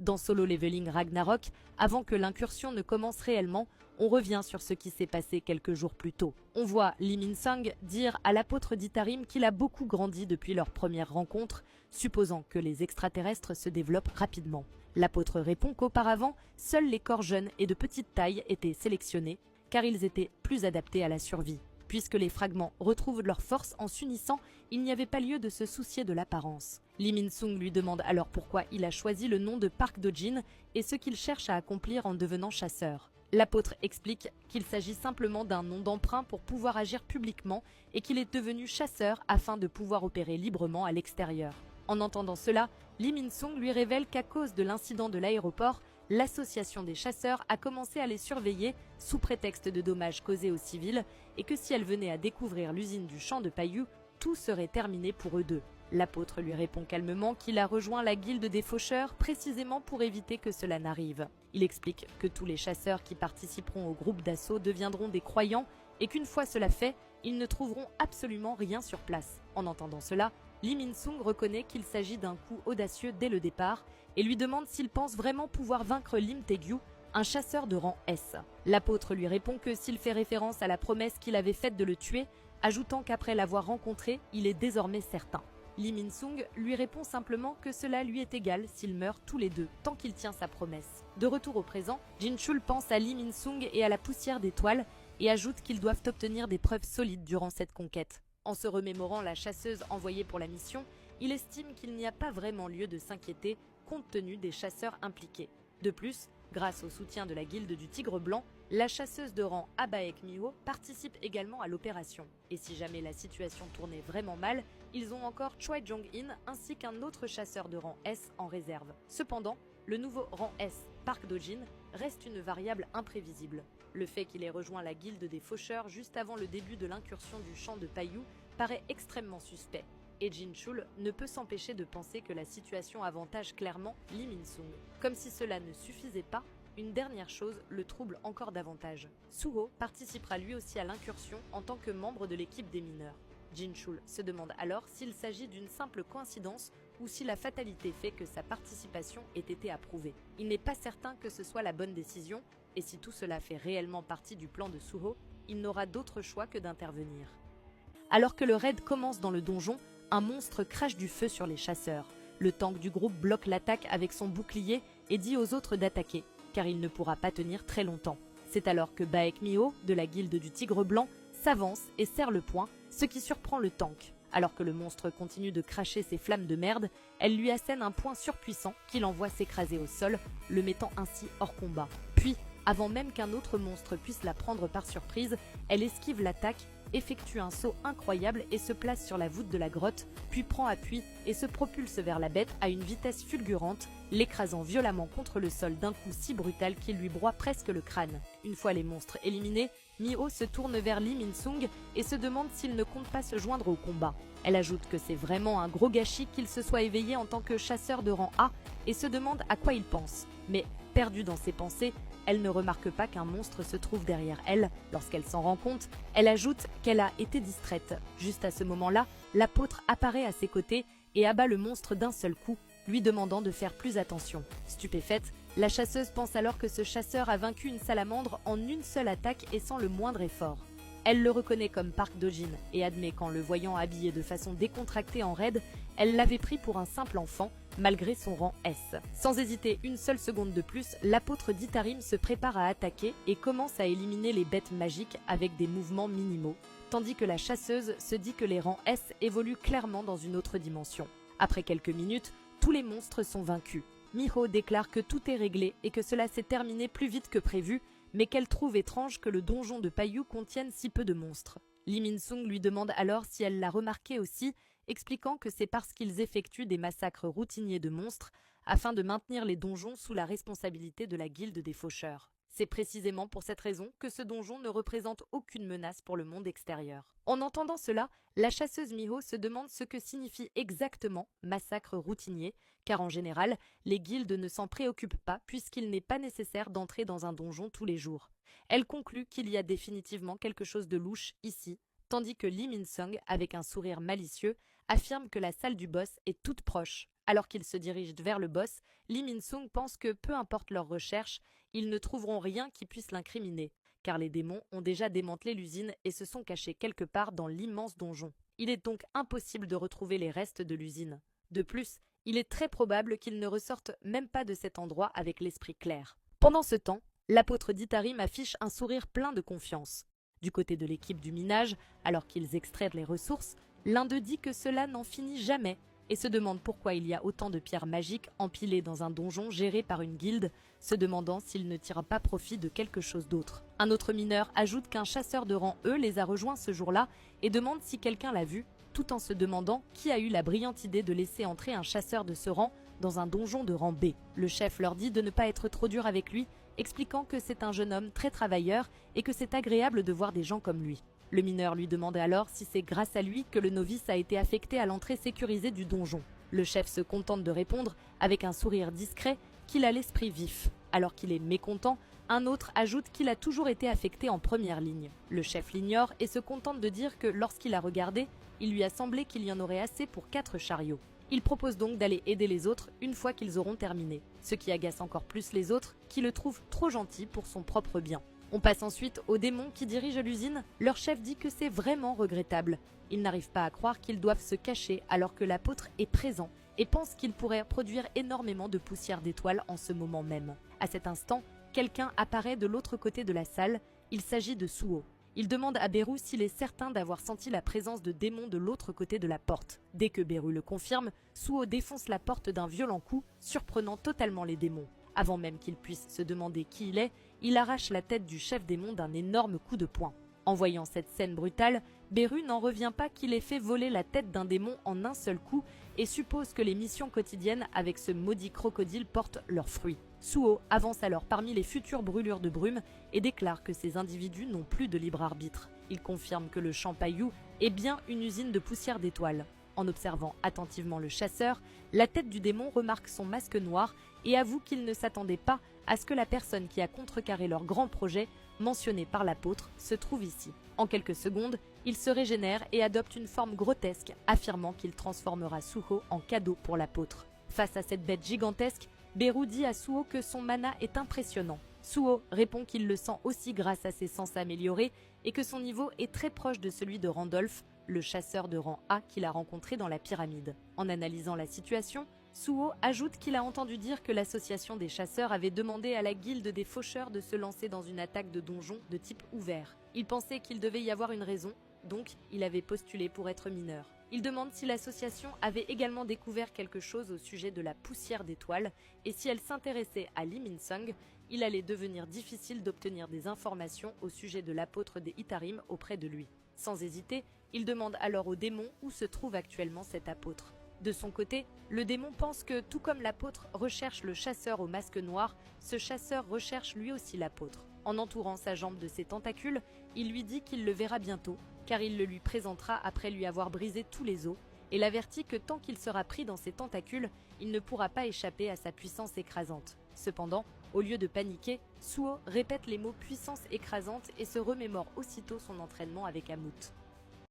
Dans Solo Leveling Ragnarok, avant que l'incursion ne commence réellement, on revient sur ce qui s'est passé quelques jours plus tôt. On voit Lee Min-sung dire à l'apôtre d'Itarim qu'il a beaucoup grandi depuis leur première rencontre, supposant que les extraterrestres se développent rapidement. L'apôtre répond qu'auparavant, seuls les corps jeunes et de petite taille étaient sélectionnés, car ils étaient plus adaptés à la survie. Puisque les fragments retrouvent leur force en s'unissant, il n'y avait pas lieu de se soucier de l'apparence. Lee Min-sung lui demande alors pourquoi il a choisi le nom de Park Do-jin et ce qu'il cherche à accomplir en devenant chasseur. L'apôtre explique qu'il s'agit simplement d'un nom d'emprunt pour pouvoir agir publiquement et qu'il est devenu chasseur afin de pouvoir opérer librement à l'extérieur. En entendant cela, Lee Min-sung lui révèle qu'à cause de l'incident de l'aéroport, l'association des chasseurs a commencé à les surveiller sous prétexte de dommages causés aux civils et que si elle venait à découvrir l'usine du champ de Paillou, tout serait terminé pour eux deux. L'apôtre lui répond calmement qu'il a rejoint la guilde des faucheurs précisément pour éviter que cela n'arrive. Il explique que tous les chasseurs qui participeront au groupe d'assaut deviendront des croyants et qu'une fois cela fait, ils ne trouveront absolument rien sur place. En entendant cela, Lee Min-sung reconnaît qu'il s'agit d'un coup audacieux dès le départ et lui demande s'il pense vraiment pouvoir vaincre Lim Tae-gyu, un chasseur de rang S. L'apôtre lui répond que s'il fait référence à la promesse qu'il avait faite de le tuer, ajoutant qu'après l'avoir rencontré, il est désormais certain. Lee Min-sung lui répond simplement que cela lui est égal s'ils meurent tous les deux, tant qu'il tient sa promesse. De retour au présent, Jin-chul pense à Lee Min-sung et à la poussière d'étoiles et ajoute qu'ils doivent obtenir des preuves solides durant cette conquête. En se remémorant la chasseuse envoyée pour la mission, il estime qu'il n'y a pas vraiment lieu de s'inquiéter compte tenu des chasseurs impliqués. De plus, grâce au soutien de la guilde du Tigre Blanc, la chasseuse de rang Abaek Miho participe également à l'opération. Et si jamais la situation tournait vraiment mal, ils ont encore Choi Jong-in ainsi qu'un autre chasseur de rang S en réserve. Cependant, le nouveau rang S, Park Do-jin, reste une variable imprévisible. Le fait qu'il ait rejoint la guilde des faucheurs juste avant le début de l'incursion du champ de Paillou paraît extrêmement suspect. Et Jin-chul ne peut s'empêcher de penser que la situation avantage clairement Lee Min-sung. Comme si cela ne suffisait pas, une dernière chose le trouble encore davantage. Suho participera lui aussi à l'incursion en tant que membre de l'équipe des mineurs. Jin-chul se demande alors s'il s'agit d'une simple coïncidence ou si la fatalité fait que sa participation ait été approuvée. Il n'est pas certain que ce soit la bonne décision, et si tout cela fait réellement partie du plan de Suho, il n'aura d'autre choix que d'intervenir. Alors que le raid commence dans le donjon, un monstre crache du feu sur les chasseurs. Le tank du groupe bloque l'attaque avec son bouclier et dit aux autres d'attaquer, car il ne pourra pas tenir très longtemps. C'est alors que Baek Miho, de la guilde du Tigre Blanc, s'avance et serre le poing, ce qui surprend le tank. Alors que le monstre continue de cracher ses flammes de merde, elle lui assène un poing surpuissant qui l'envoie s'écraser au sol, le mettant ainsi hors combat. Puis, avant même qu'un autre monstre puisse la prendre par surprise, elle esquive l'attaque, effectue un saut incroyable et se place sur la voûte de la grotte, puis prend appui et se propulse vers la bête à une vitesse fulgurante, l'écrasant violemment contre le sol d'un coup si brutal qu'il lui broie presque le crâne. Une fois les monstres éliminés, Miho se tourne vers Lee Min-sung et se demande s'il ne compte pas se joindre au combat. Elle ajoute que c'est vraiment un gros gâchis qu'il se soit éveillé en tant que chasseur de rang A et se demande à quoi il pense. Mais, perdue dans ses pensées, elle ne remarque pas qu'un monstre se trouve derrière elle. Lorsqu'elle s'en rend compte, elle ajoute qu'elle a été distraite. Juste à ce moment-là, l'apôtre apparaît à ses côtés et abat le monstre d'un seul coup, lui demandant de faire plus attention. Stupéfaite, la chasseuse pense alors que ce chasseur a vaincu une salamandre en une seule attaque et sans le moindre effort. Elle le reconnaît comme Park Do-jin et admet qu'en le voyant habillé de façon décontractée en raid, elle l'avait pris pour un simple enfant, malgré son rang S. Sans hésiter une seule seconde de plus, l'apôtre d'Itarim se prépare à attaquer et commence à éliminer les bêtes magiques avec des mouvements minimaux, tandis que la chasseuse se dit que les rangs S évoluent clairement dans une autre dimension. Après quelques minutes, tous les monstres sont vaincus. Miho déclare que tout est réglé et que cela s'est terminé plus vite que prévu, mais qu'elle trouve étrange que le donjon de Paillou contienne si peu de monstres. Lee Min-sung lui demande alors si elle l'a remarqué aussi, expliquant que c'est parce qu'ils effectuent des massacres routiniers de monstres afin de maintenir les donjons sous la responsabilité de la guilde des faucheurs. C'est précisément pour cette raison que ce donjon ne représente aucune menace pour le monde extérieur. En entendant cela, la chasseuse Miho se demande ce que signifie exactement massacre routinier, car en général, les guildes ne s'en préoccupent pas puisqu'il n'est pas nécessaire d'entrer dans un donjon tous les jours. Elle conclut qu'il y a définitivement quelque chose de louche ici, tandis que Lee Min-sung, avec un sourire malicieux, affirme que la salle du boss est toute proche, Alors qu'ils se dirigent vers le boss, Lee Min-sung pense que peu importe leurs recherches, ils ne trouveront rien qui puisse l'incriminer, car les démons ont déjà démantelé l'usine et se sont cachés quelque part dans l'immense donjon. Il est donc impossible de retrouver les restes de l'usine. De plus, il est très probable qu'ils ne ressortent même pas de cet endroit avec l'esprit clair. Pendant ce temps, l'apôtre d'Itarim affiche un sourire plein de confiance. Du côté de l'équipe du minage, alors qu'ils extraient les ressources, l'un d'eux dit que cela n'en finit jamais et se demande pourquoi il y a autant de pierres magiques empilées dans un donjon géré par une guilde, se demandant s'il ne tire pas profit de quelque chose d'autre. Un autre mineur ajoute qu'un chasseur de rang E les a rejoints ce jour-là et demande si quelqu'un l'a vu, tout en se demandant qui a eu la brillante idée de laisser entrer un chasseur de ce rang dans un donjon de rang B. Le chef leur dit de ne pas être trop dur avec lui, expliquant que c'est un jeune homme très travailleur et que c'est agréable de voir des gens comme lui. Le mineur lui demande alors si c'est grâce à lui que le novice a été affecté à l'entrée sécurisée du donjon. Le chef se contente de répondre, avec un sourire discret, qu'il a l'esprit vif. Alors qu'il est mécontent, un autre ajoute qu'il a toujours été affecté en première ligne. Le chef l'ignore et se contente de dire que lorsqu'il a regardé, il lui a semblé qu'il y en aurait assez pour 4 chariots. Il propose donc d'aller aider les autres une fois qu'ils auront terminé, ce qui agace encore plus les autres qui le trouvent trop gentil pour son propre bien. On passe ensuite aux démons qui dirigent l'usine. Leur chef dit que c'est vraiment regrettable. Ils n'arrivent pas à croire qu'ils doivent se cacher alors que l'apôtre est présent et pense qu'il pourrait produire énormément de poussière d'étoiles en ce moment même. À cet instant, quelqu'un apparaît de l'autre côté de la salle. Il s'agit de Suho. Il demande à Beru s'il est certain d'avoir senti la présence de démons de l'autre côté de la porte. Dès que Beru le confirme, Suho défonce la porte d'un violent coup, surprenant totalement les démons. Avant même qu'il puisse se demander qui il est, il arrache la tête du chef démon d'un énorme coup de poing. En voyant cette scène brutale, Beru n'en revient pas qu'il ait fait voler la tête d'un démon en un seul coup et suppose que les missions quotidiennes avec ce maudit crocodile portent leurs fruits. Suho avance alors parmi les futures brûlures de brume et déclare que ces individus n'ont plus de libre arbitre. Il confirme que le Champailloux est bien une usine de poussière d'étoiles. En observant attentivement le chasseur, la tête du démon remarque son masque noir et avoue qu'il ne s'attendait pas à ce que la personne qui a contrecarré leur grand projet, mentionné par l'apôtre, se trouve ici. En quelques secondes, il se régénère et adopte une forme grotesque, affirmant qu'il transformera Suho en cadeau pour l'apôtre. Face à cette bête gigantesque, Beru dit à Suho que son mana est impressionnant. Suho répond qu'il le sent aussi grâce à ses sens améliorés et que son niveau est très proche de celui de Randolph, le chasseur de rang A qu'il a rencontré dans la pyramide. En analysant la situation, Suho ajoute qu'il a entendu dire que l'association des chasseurs avait demandé à la guilde des faucheurs de se lancer dans une attaque de donjon de type ouvert. Il pensait qu'il devait y avoir une raison, donc il avait postulé pour être mineur. Il demande si l'association avait également découvert quelque chose au sujet de la poussière d'étoiles et si elle s'intéressait à Lee Min-sung, il allait devenir difficile d'obtenir des informations au sujet de l'apôtre des Itarim auprès de lui. Sans hésiter, il demande alors au démon où se trouve actuellement cet apôtre. De son côté, le démon pense que, tout comme l'apôtre recherche le chasseur au masque noir, ce chasseur recherche lui aussi l'apôtre. En entourant sa jambe de ses tentacules, il lui dit qu'il le verra bientôt, car il le lui présentera après lui avoir brisé tous les os, et l'avertit que tant qu'il sera pris dans ses tentacules, il ne pourra pas échapper à sa puissance écrasante. Cependant, au lieu de paniquer, Suho répète les mots puissance écrasante et se remémore aussitôt son entraînement avec Amut.